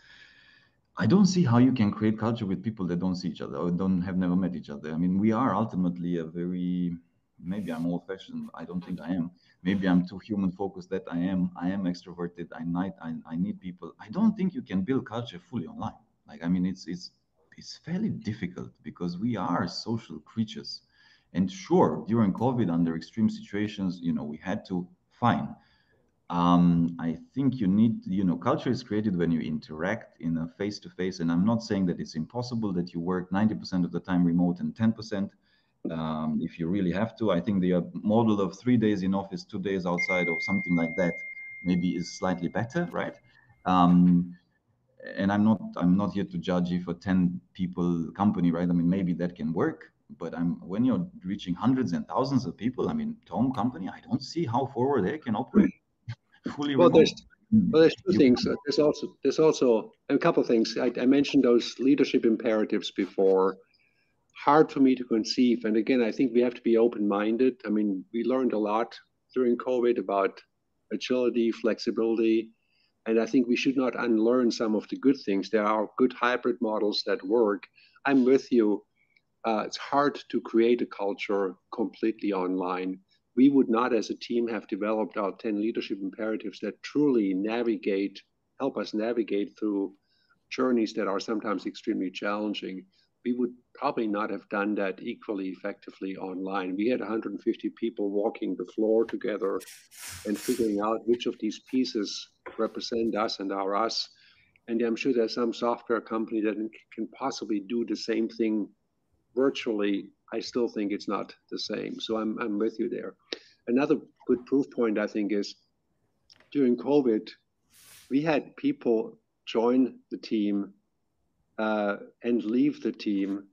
I don't see how you can create culture with people that don't see each other or have never met each other. I mean, we are ultimately a very, maybe I'm old-fashioned. I don't think I am. Maybe I'm too human-focused that I am extroverted. I need people. I don't think you can build culture fully online. Like, I mean, it's fairly difficult because we are social creatures. And sure, during COVID, under extreme situations, you know, we had to, fine. I think you need, you know, culture is created when you interact in a face-to-face. And I'm not saying that it's impossible that you work 90% of the time remote and 10%. If you really have to, I think the model of 3 days in office, 2 days outside, or something like that, maybe is slightly better, right? And I'm not here to judge if a 10 people company, right? I mean, maybe that can work, but when you're reaching hundreds and thousands of people, I mean, Tom company, I don't see how forward they can operate fully remote. There's two things. There's also a couple of things. I mentioned those leadership imperatives before. Hard for me to conceive. And again, I think we have to be open-minded. I mean, we learned a lot during COVID about agility, flexibility, and I think we should not unlearn some of the good things. There are good hybrid models that work. I'm with you. It's hard to create a culture completely online. We would not, as a team, have developed our 10 leadership imperatives that truly help us navigate through journeys that are sometimes extremely challenging. We would probably not have done that equally effectively online. We had 150 people walking the floor together and figuring out which of these pieces represent us and are us. And I'm sure there's some software company that can possibly do the same thing virtually. I still think it's not the same. So I'm with you there. Another good proof point, I think, is during COVID, we had people join the team and leave the team,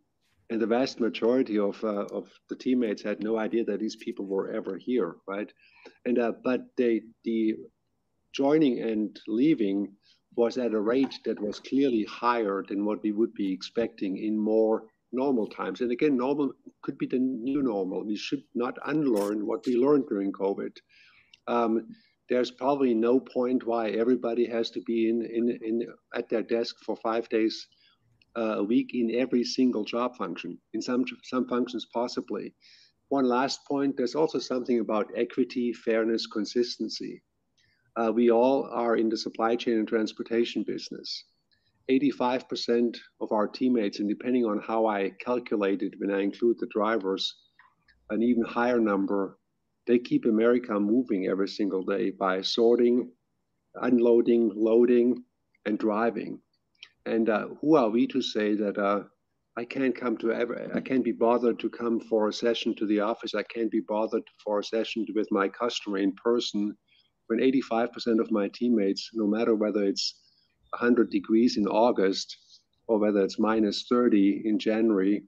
and the vast majority of the teammates had no idea that these people were ever here, right? And but the joining and leaving was at a rate that was clearly higher than what we would be expecting in more normal times. And again, normal could be the new normal. We should not unlearn what we learned during COVID. There's probably no point why everybody has to be at their desk for 5 days a week in every single job function. In some functions, possibly. One last point, there's also something about equity, fairness, consistency. We all are in the supply chain and transportation business. 85% of our teammates, and depending on how I calculate it, when I include the drivers, an even higher number they keep America moving every single day by sorting, unloading, loading, and driving. And who are we to say that I can't be bothered to come for a session to the office. I can't be bothered for a session with my customer in person when 85% of my teammates, no matter whether it's 100 degrees in August or whether it's minus 30 in January,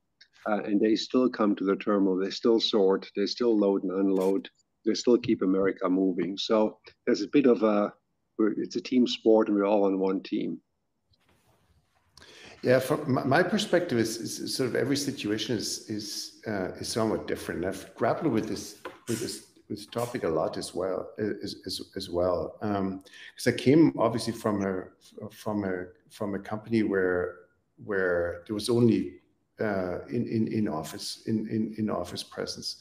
and they still come to the terminal, they still sort, they still load and unload, they still keep America moving. So there's a bit of it's a team sport and we're all on one team. Yeah, from my perspective is sort of every situation is somewhat different. I've grappled with this topic a lot as well, because I came obviously from a company where there was only in office presence,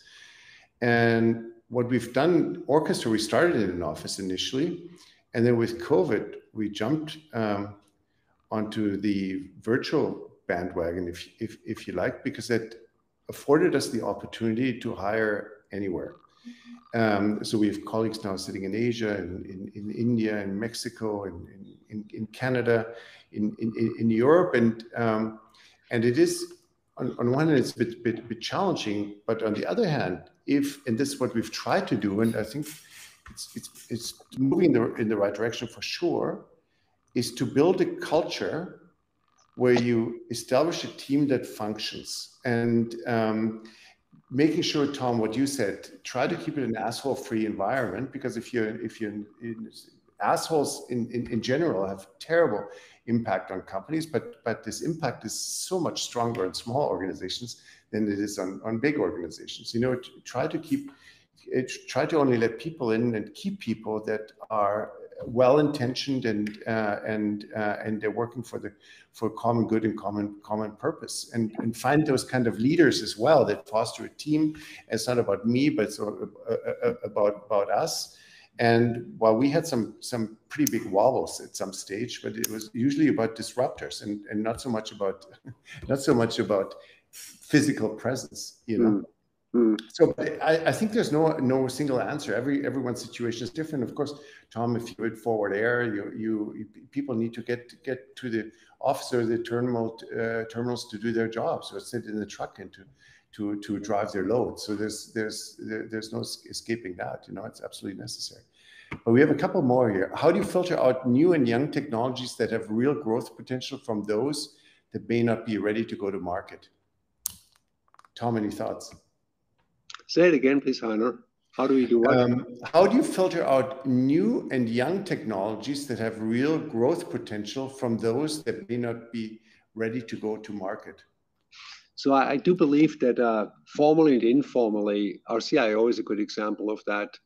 and what we've done, Orchestra, we started in an office initially, and then with COVID we jumped onto the virtual bandwagon, if you like, because it afforded us the opportunity to hire anywhere. So we have colleagues now sitting in Asia, in India, in Mexico, in Canada, in Europe, and it is on one hand it's a bit challenging, but on the other hand, and this is what we've tried to do, and I think it's moving in the right direction for sure, is to build a culture where you establish a team that functions, and making sure, Tom, what you said, try to keep it an asshole-free environment, because if you're assholes in general have terrible impact on companies, but this impact is so much stronger in small organizations than it is on big organizations. You know, try to only let people in and keep people that are well-intentioned and they're working for common good and common purpose, and find those kind of leaders as well that foster a team. It's not about me, but it's about us. And while we had some pretty big wobbles at some stage, but it was usually about disruptors and not so much about physical presence, you know. So I think there's no single answer. Everyone's situation is different. Of course, Tom, if you're at Forward Air, people need to get to the office or the terminals to do their jobs, or sit in the truck and to drive their load. So there's no escaping that. You know, it's absolutely necessary. But we have a couple more here. How do you filter out new and young technologies that have real growth potential from those that may not be ready to go to market? Tom, any thoughts? Say it again, please, Heiner. How do we do what? How do you filter out new and young technologies that have real growth potential from those that may not be ready to go to market? So I do believe that formally and informally, our CIO is a good example of that.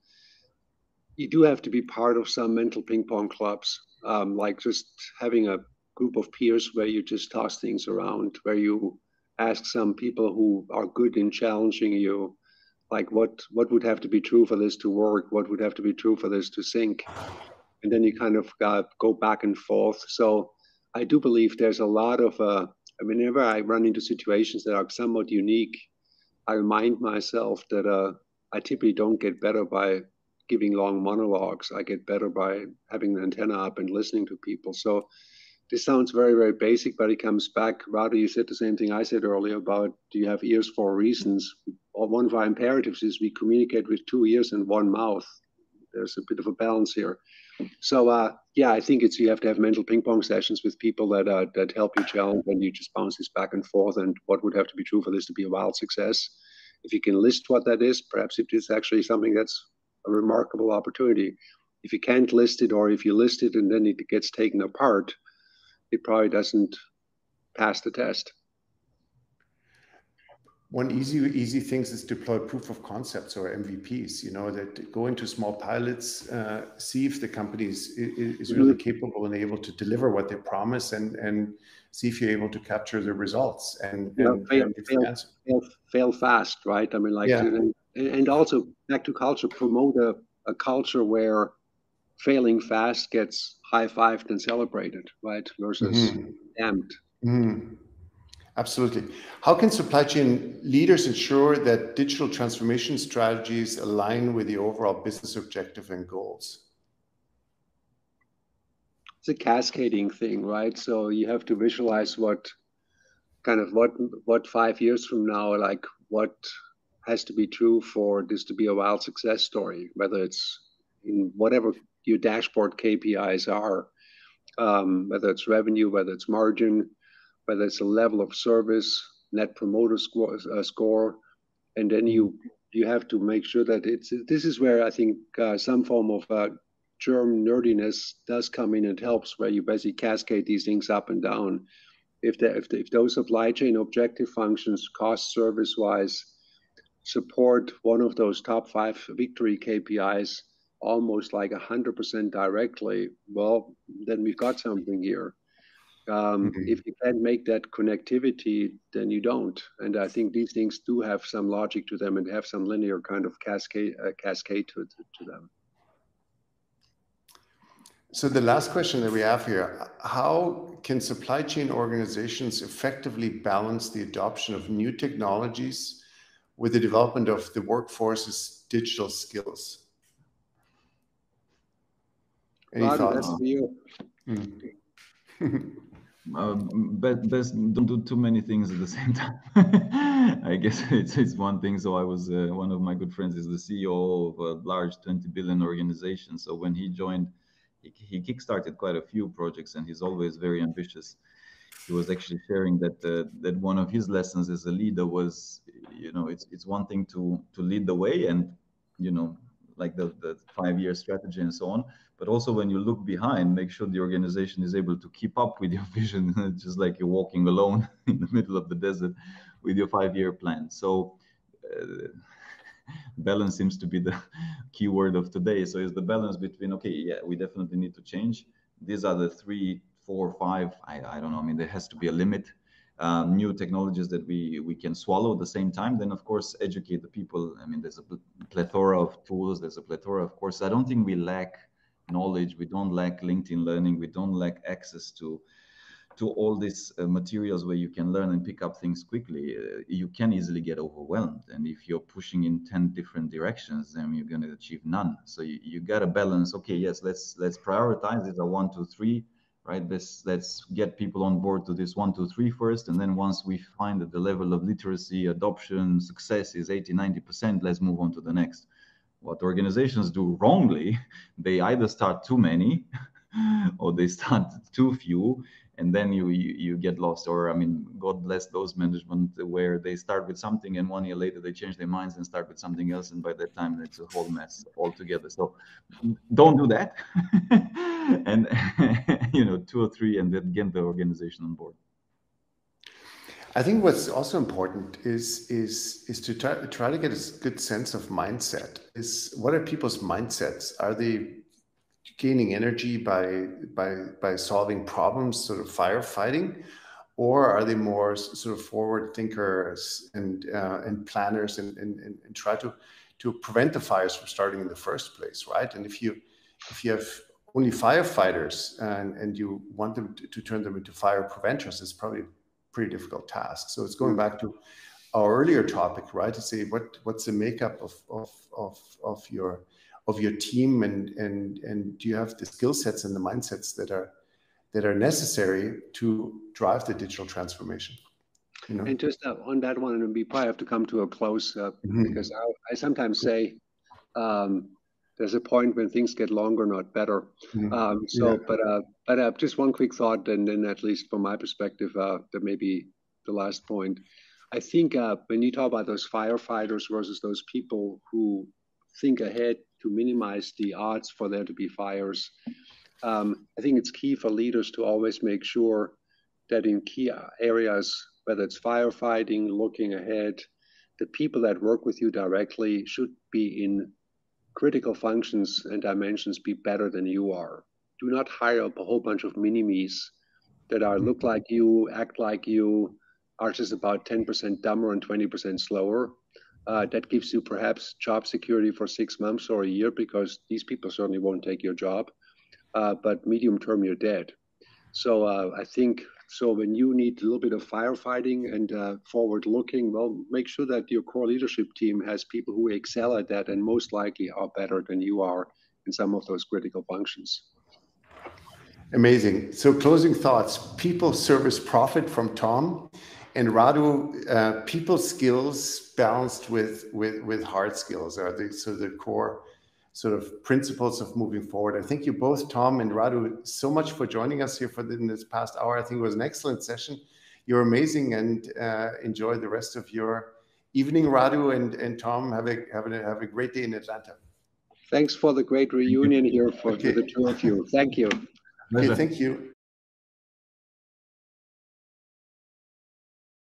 You do have to be part of some mental ping pong clubs, like just having a group of peers where you just toss things around, where you ask some people who are good in challenging you, like what would have to be true for this to work? What would have to be true for this to sync? And then you kind of go back and forth. So I do believe there's a lot of, whenever I run into situations that are somewhat unique, I remind myself that I typically don't get better by giving long monologues. I get better by having the antenna up and listening to people. So this sounds very, very basic, but it comes back. Rather, you said the same thing I said earlier about, do you have ears for reasons? Or one of our imperatives is we communicate with 2 ears and 1 mouth. There's a bit of a balance here. So yeah, I think you have to have mental ping pong sessions with people that help you challenge, and you just bounce this back and forth. And what would have to be true for this to be a wild success? If you can list what that is, perhaps it is actually something that's a remarkable opportunity. If you can't list it, or if you list it and then it gets taken apart, it probably doesn't pass the test. One easy things is deploy proof of concepts or MVPs, you know, that go into small pilots, see if the company is really capable and able to deliver what they promise, and see if you're able to capture the results and fail fast, right? I mean, like, yeah. And also back to culture, promote a culture where failing fast gets high-fived and celebrated, right? Versus damped. Absolutely. How can supply chain leaders ensure that digital transformation strategies align with the overall business objective and goals? It's a cascading thing, right? So you have to visualize what 5 years from now, like what has to be true for this to be a wild success story, whether it's in whatever your dashboard KPIs are, whether it's revenue, whether it's margin, whether it's a level of service, net promoter score, and then you have to make sure that this is where I think some form of germ nerdiness does come in and helps, where you basically cascade these things up and down. If those supply chain objective functions, cost service wise, support one of those top 5 victory KPIs almost like 100% directly, well, then we've got something here. If you can't make that connectivity, then you don't. And I think these things do have some logic to them and have some linear kind of cascade to them. So the last question that we have here, how can supply chain organizations effectively balance the adoption of new technologies with the development of the workforce's digital skills? Any thoughts? That's you. Best don't do too many things at the same time. I guess it's one thing. So I was one of my good friends is the CEO of a large 20 billion organization. So when he joined, he kickstarted quite a few projects, and he's always very ambitious. He was actually sharing that that one of his lessons as a leader was, it's one thing to lead the way and like the 5-year strategy and so on, but also when you look behind, make sure the organization is able to keep up with your vision, just like you're walking alone in the middle of the desert with your 5-year plan. So balance seems to be the key word of today. So it's the balance between, okay, yeah, we definitely need to change. These are the 3, 4, 5, I don't know. I mean, there has to be a limit. New technologies that we can swallow at the same time, then of course educate the people. I mean, there's a plethora of tools, there's a plethora of courses. I don't think we lack knowledge, we don't lack LinkedIn Learning, we don't lack access to all these materials where you can learn and pick up things quickly. You can easily get overwhelmed, and if you're pushing in 10 different directions, then you're going to achieve none. So you got to balance. Okay, yes, let's prioritize. These are 1, 2, 3. Right, let's get people on board to this 1, 2, 3 first, and then once we find that the level of literacy, adoption, success is 80-90%, let's move on to the next. What organizations do wrongly, they either start too many or they start too few, and then you get lost. Or, I mean, God bless those management where they start with something and 1 year later they change their minds and start with something else, and by that time it's a whole mess altogether. So don't do that. And 2 or 3, and then get the organization on board. I think what's also important is to try to get a good sense of mindset. What are people's mindsets? Are they gaining energy by solving problems, sort of firefighting, or are they more sort of forward thinkers and planners and try to prevent the fires from starting in the first place, right? And if you have only firefighters and you want them to turn them into fire preventers, it's probably a pretty difficult task. So it's going back to our earlier topic, right? To say what's the makeup of your team, and do you have the skill sets and the mindsets that are necessary to drive the digital transformation? And just on that one, and we probably have to come to a close because I sometimes say there's a point when things get longer, not better. But just one quick thought, and then at least from my perspective, that may be the last point. I think when you talk about those firefighters versus those people who think ahead to minimize the odds for there to be fires, I think it's key for leaders to always make sure that in key areas, whether it's firefighting, looking ahead, the people that work with you directly should be in critical functions and dimensions be better than you are. Do not hire up a whole bunch of mini-me's that look like you, act like you, are just about 10% dumber and 20% slower. That gives you perhaps job security for 6 months or a year, because these people certainly won't take your job. But medium term, you're dead. So I think So when you need a little bit of firefighting and forward-looking, well, make sure that your core leadership team has people who excel at that and most likely are better than you are in some of those critical functions. Amazing. So closing thoughts, people, service, profit from Tom, and Radu, people skills balanced with hard skills are the core sort of principles of moving forward. I thank you both, Tom and Radu, so much for joining us here in this past hour. I think it was an excellent session. You're amazing, and enjoy the rest of your evening, Radu and Tom. Have a great day in Atlanta. Thanks for the great reunion here for the two of you. Thank you. Okay, thank you.